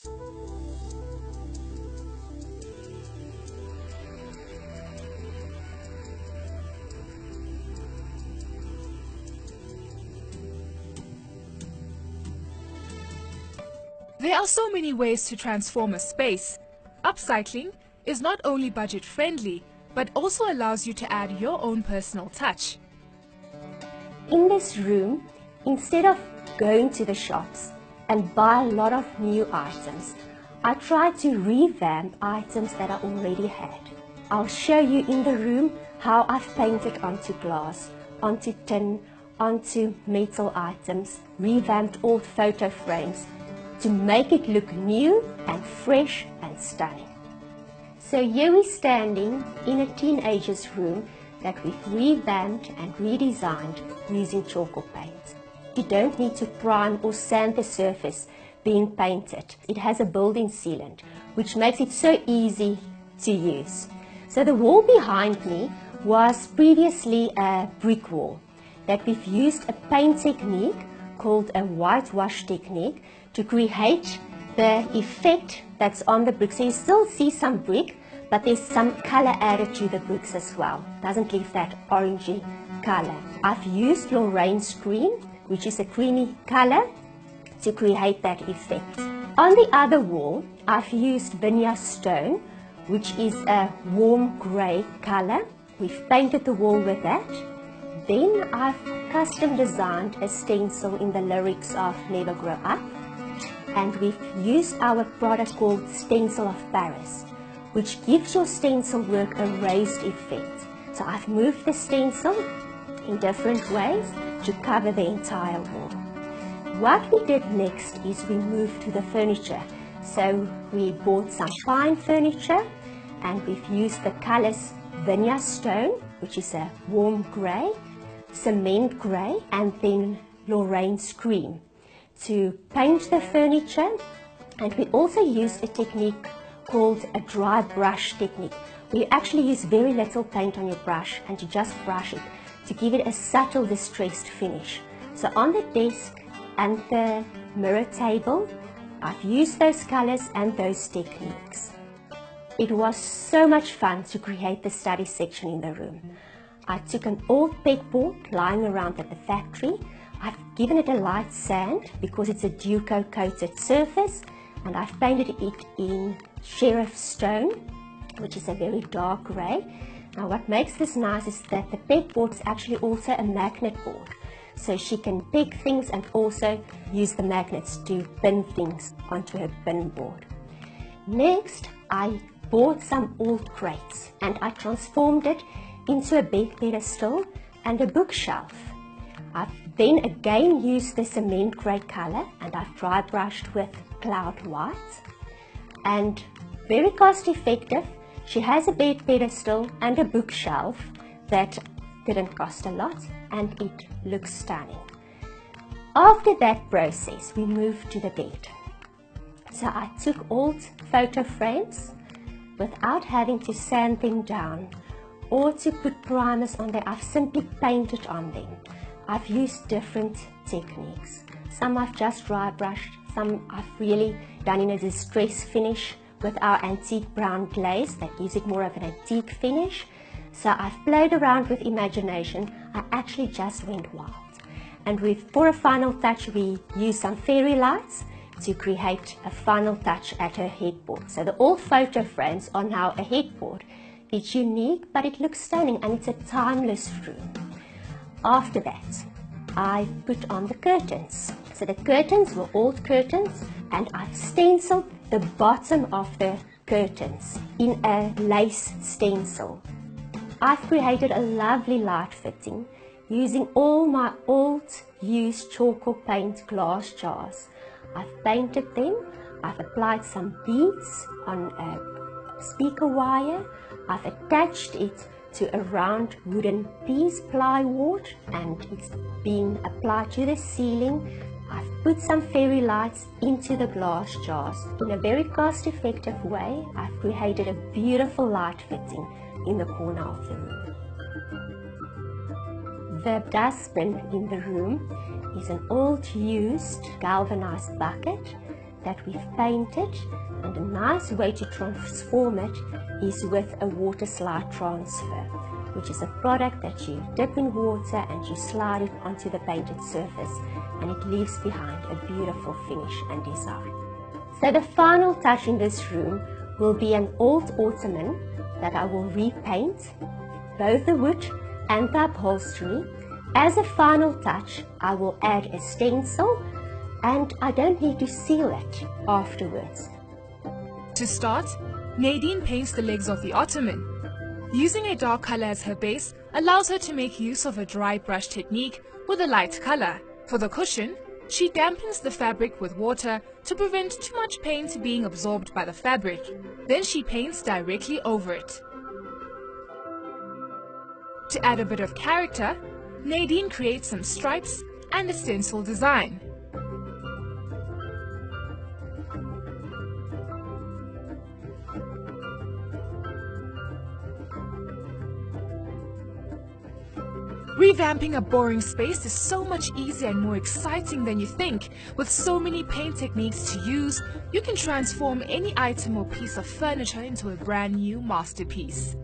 There are so many ways to transform a space. Upcycling is not only budget friendly, but also allows you to add your own personal touch. In this room, instead of going to the shops and buy a lot of new items, I try to revamp items that I already had. I'll show you in the room how I've painted onto glass, onto tin, onto metal items, revamped old photo frames to make it look new and fresh and stunning. So here we're standing in a teenager's room that we've revamped and redesigned using Tjhoko paint. You don't need to prime or sand the surface being painted. It has a built-in sealant, which makes it so easy to use. So the wall behind me was previously a brick wall that we've used a paint technique called a whitewash technique to create the effect that's on the brick. So you still see some brick, but there's some color added to the bricks as well. Doesn't leave that orangey color. I've used Lorraine's cream, which is a creamy color, to create that effect. On the other wall, I've used vineyard stone, which is a warm gray color. We've painted the wall with that. Then I've custom designed a stencil in the lyrics of Never Grow Up. And we've used our product called Stencil of Paris, which gives your stencil work a raised effect. So I've moved the stencil in different ways to cover the entire wall. What we did next is we moved to the furniture. So we bought some fine furniture and we've used the colors vineyard stone, which is a warm gray, cement gray, and then Lorraine's cream to paint the furniture. And we also used a technique called a dry brush technique, where you actually use very little paint on your brush and you just brush it to give it a subtle distressed finish. So on the desk and the mirror table, I've used those colors and those techniques. It was so much fun to create the study section in the room. I took an old pegboard lying around at the factory. I've given it a light sand because it's a Tjhoko coated surface, and I've painted it in sheriff stone, which is a very dark grey. Now what makes this nice is that the pegboard is actually also a magnet board, so she can peg things and also use the magnets to pin things onto her pin board. Next, I bought some old crates and I transformed it into a bed pedestal and a bookshelf. I've then again used the cement grey colour and I've dry brushed with cloud white. And very cost effective, she has a bed pedestal and a bookshelf that didn't cost a lot and it looks stunning. After that process, we moved to the bed. So I took old photo frames without having to sand them down or to put primers on them. I've simply painted on them. I've used different techniques. Some I've just dry brushed, some I've really done in a distress finish with our antique brown glaze that gives it more of an antique finish. So I've played around with imagination. I actually just went wild. And for a final touch, we used some fairy lights to create a final touch at her headboard. So the old photo frames are now a headboard. It's unique, but it looks stunning and it's a timeless room. After that, I put on the curtains. So the curtains were old curtains and I've stenciled the bottom of the curtains in a lace stencil. I've created a lovely light fitting using all my old used Tjhoko paint glass jars. I've painted them, I've applied some beads on a speaker wire, I've attached it to a round wooden piece plywood and it's being applied to the ceiling. I've put some fairy lights into the glass jars. In a very cost-effective way, I've created a beautiful light fitting in the corner of the room. The dustbin in the room is an old used galvanized bucket that we've painted, and a nice way to transform it is with a water slide transfer, which is a product that you dip in water and you slide it onto the painted surface, and it leaves behind a beautiful finish and design. So the final touch in this room will be an old ottoman that I will repaint, both the wood and the upholstery. As a final touch, I will add a stencil, and I don't need to seal it afterwards. To start, Nadine paints the legs of the ottoman. Using a dark color as her base allows her to make use of a dry brush technique with a light color. For the cushion, she dampens the fabric with water to prevent too much paint being absorbed by the fabric. Then she paints directly over it. To add a bit of character, Nadine creates some stripes and a stencil design. Revamping a boring space is so much easier and more exciting than you think. With so many paint techniques to use, you can transform any item or piece of furniture into a brand new masterpiece.